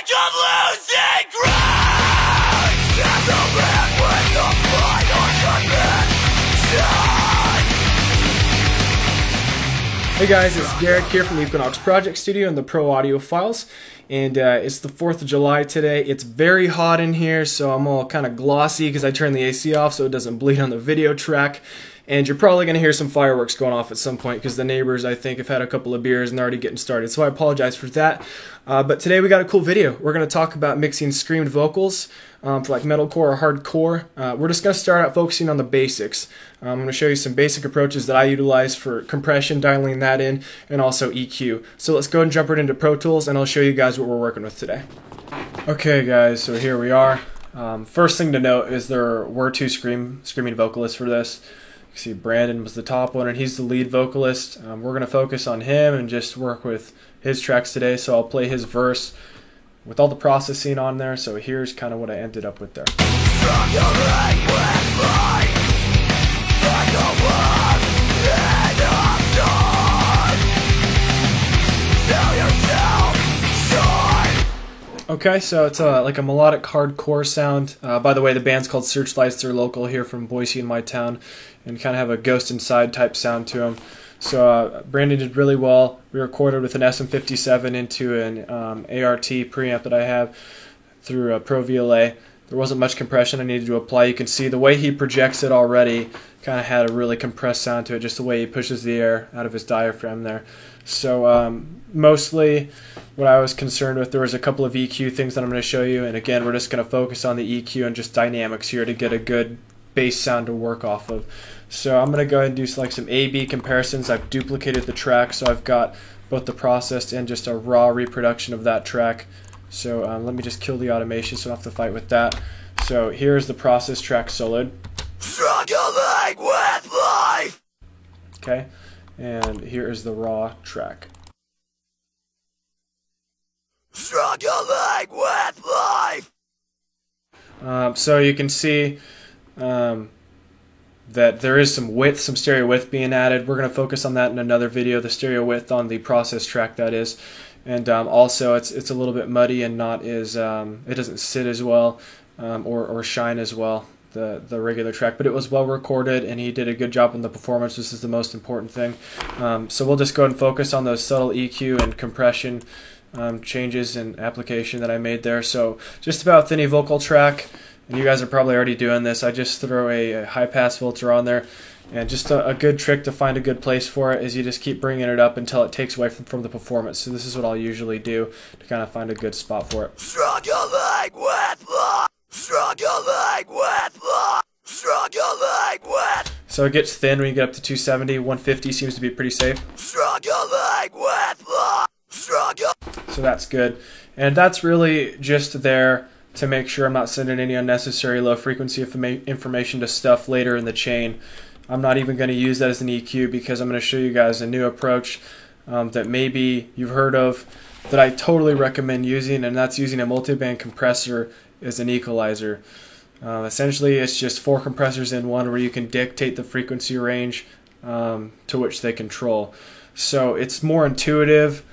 edge of losing ground. As a man with the final conviction. Hey guys, it's Garrick here from the Equinox Project Studio and the Pro Audio Files, and it's the 4th of July today. It's very hot in here, so I'm all kind of glossy because I turned the AC off so it doesn't bleed on the video track. And you're probably going to hear some fireworks going off at some point because the neighbors, I think, have had a couple of beers and they're already getting started. So I apologize for that. But today we got a cool video. We're going to talk about mixing screamed vocals for like metalcore or hardcore. We're just going to start out focusing on the basics. I'm going to show you some basic approaches that I utilize for compression, dialing that in, and also EQ. So let's go and jump right into Pro Tools and I'll show you guys what we're working with today. Okay guys, so here we are. First thing to note is there were two screaming vocalists for this. See, Brandon was the top one and he's the lead vocalist. We're going to focus on him and just work with his tracks today, so I'll play his verse with all the processing on there. So here's kind of what I ended up with there. Okay, so it's like a melodic hardcore sound. By the way, the band's called Searchlights. They're local here from Boise in my town and kind of have a Ghost Inside type sound to them. So Brandon did really well. We recorded with an SM57 into an ART preamp that I have through Pro VLA. There wasn't much compression I needed to apply. You can see the way he projects it already kind of had a really compressed sound to it, just the way he pushes the air out of his diaphragm there. So mostly what I was concerned with, there was a couple of EQ things that I'm going to show you, and again we're just going to focus on the EQ and just dynamics here to get a good bass sound to work off of. So I'm going to go ahead and do like some A-B comparisons. I've duplicated the track, so I've got both the processed and just a raw reproduction of that track. So let me just kill the automation so I don't have to fight with that. So here's the processed track soloed. Struggling with life. Okay, and here is the raw track. Struggling with life. So you can see that there is some width, some stereo width being added. We're going to focus on that in another video, the stereo width on the process track, that is. And also it's a little bit muddy and not as it doesn't sit as well or shine as well, the regular track, but it was well recorded and he did a good job on the performance. This is the most important thing. So we'll just go and focus on those subtle EQ and compression changes and application that I made there. So just about any vocal track, and you guys are probably already doing this, I just throw a high pass filter on there, and just a good trick to find a good place for it is you just keep bringing it up until it takes away from the performance. So this is what I'll usually do to kind of find a good spot for it. Struggling with life. Struggling with life. Struggling with. So it gets thin when you get up to 270. 150 seems to be pretty safe. Struggling with life. So that's good, and that's really just there to make sure I'm not sending any unnecessary low frequency information to stuff later in the chain. I'm not even going to use that as an EQ because I'm going to show you guys a new approach that maybe you've heard of that I totally recommend using, and that's using a multiband compressor as an equalizer. Essentially it's just 4 compressors in one where you can dictate the frequency range to which they control. So it's more intuitive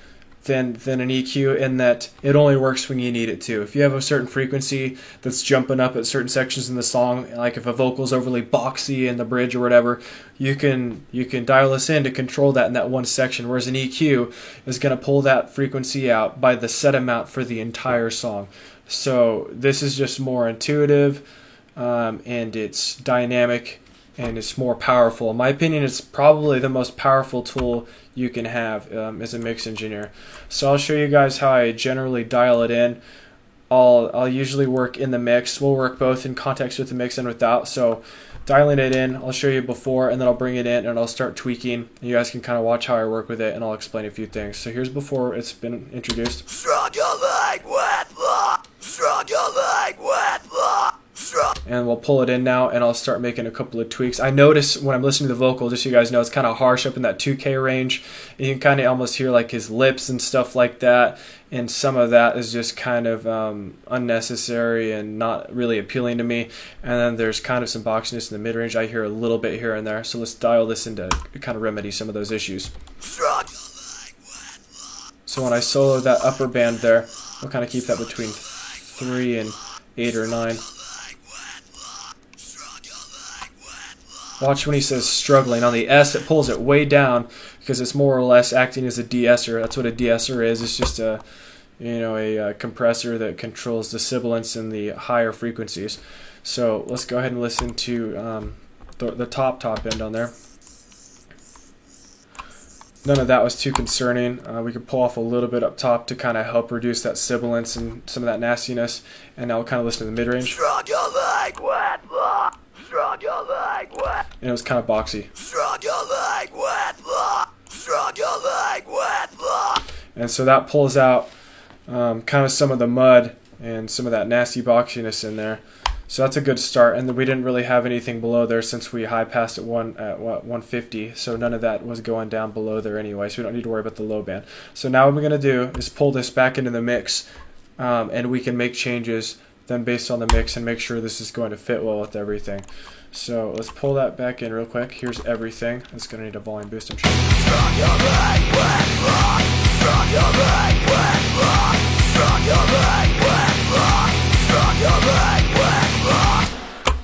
than an EQ in that it only works when you need it to. If you have a certain frequency that's jumping up at certain sections in the song, like if a vocal's overly boxy in the bridge or whatever, you can dial this in to control that in that one section, whereas an EQ is going to pull that frequency out by the set amount for the entire song. So this is just more intuitive and it's dynamic and it's more powerful. In my opinion, it's probably the most powerful tool you can have as a mix engineer. So I'll show you guys how I generally dial it in. I'll usually work in the mix. We'll work both in context with the mix and without. So dialing it in, I'll show you before, and then I'll bring it in and I'll start tweaking. And you guys can kind of watch how I work with it, and I'll explain a few things. So here's before it's been introduced. Struggling with life. Struggling with life. And we'll pull it in now, and I'll start making a couple of tweaks. I notice when I'm listening to the vocal, just so you guys know, it's kind of harsh up in that 2K range. And you can kind of almost hear like his lips and stuff like that. And some of that is just kind of unnecessary and not really appealing to me. And then there's kind of some boxiness in the mid-range. I hear a little bit here and there. So let's dial this in to kind of remedy some of those issues. So when I solo that upper band there, We'll kind of keep that between 3 and 8 or 9. Watch when he says struggling. On the S, it pulls it way down because it's more or less acting as a de-esser. That's what a de-esser is. It's just a compressor that controls the sibilance in the higher frequencies. So let's go ahead and listen to the top end on there. None of that was too concerning. We could pull off a little bit up top to kind of help reduce that sibilance and some of that nastiness. And now we'll kind of listen to the mid-range. And it was kind of boxy. And so that pulls out kind of some of the mud and some of that nasty boxiness in there. So that's a good start. And then we didn't really have anything below there since we high passed at 150. So none of that was going down below there anyway. So we don't need to worry about the low band. So now what we're going to do is pull this back into the mix, and we can make changes then based on the mix and make sure this is going to fit well with everything. So let's pull that back in real quick. Here's everything. It's going to need a volume boost, I'm sure.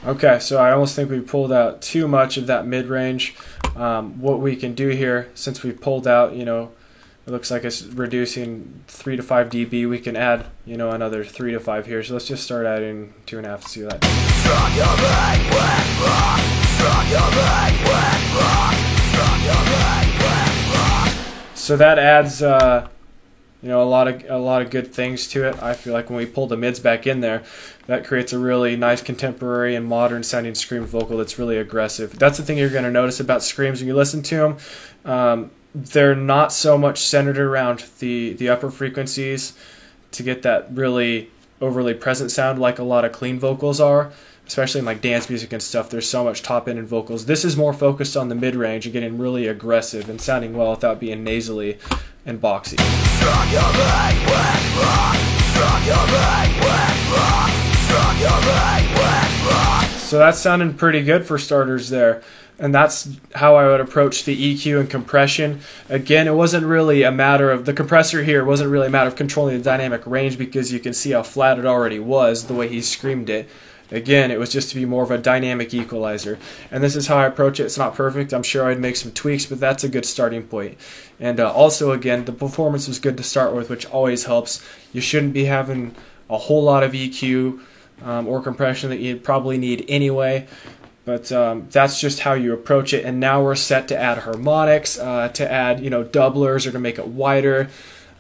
Okay, so I almost think we pulled out too much of that mid-range. What we can do here, since we've pulled out, it looks like it's reducing 3 to 5 dB. We can add, another 3 to 5 here. So let's just start adding 2.5 to see that. So that adds, a lot of good things to it. I feel like when we pull the mids back in there, that creates a really nice contemporary and modern sounding scream vocal that's really aggressive. That's the thing you're going to notice about screams when you listen to them. They're not so much centered around the upper frequencies to get that really overly present sound like a lot of clean vocals are, especially in like dance music and stuff. There's so much top end in vocals. This is more focused on the mid range and getting really aggressive and sounding well without being nasally and boxy. So that's sounding pretty good for starters there. And that's how I would approach the EQ and compression. Again, it wasn't really a matter of, the compressor here wasn't really a matter of controlling the dynamic range, because you can see how flat it already was the way he screamed it. Again, it was just to be more of a dynamic equalizer. And this is how I approach it. It's not perfect. I'm sure I'd make some tweaks, but that's a good starting point. And also, again, the performance was good to start with, which always helps. You shouldn't be having a whole lot of EQ or compression that you'd probably need anyway. But that's just how you approach it. And now we're set to add harmonics, to add doublers, or to make it wider,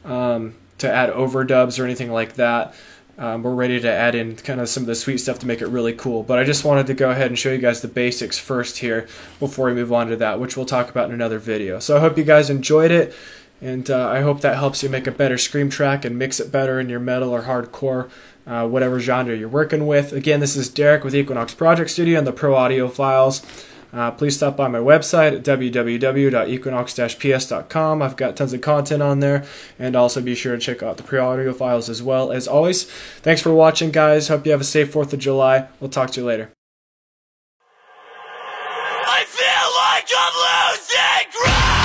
to add overdubs or anything like that. We're ready to add in kind of some of the sweet stuff to make it really cool. But I just wanted to go ahead and show you guys the basics first here before we move on to that, which we'll talk about in another video. So I hope you guys enjoyed it, and I hope that helps you make a better scream track and mix it better in your metal or hardcore, whatever genre you're working with. Again, this is Derek with Equinox Project Studio and the Pro Audio Files. Please stop by my website at www.equinox-ps.com. I've got tons of content on there, and also be sure to check out the Pro Audio Files as well. As always, thanks for watching, guys. Hope you have a safe 4th of July. We'll talk to you later. I feel like I'm losing ground.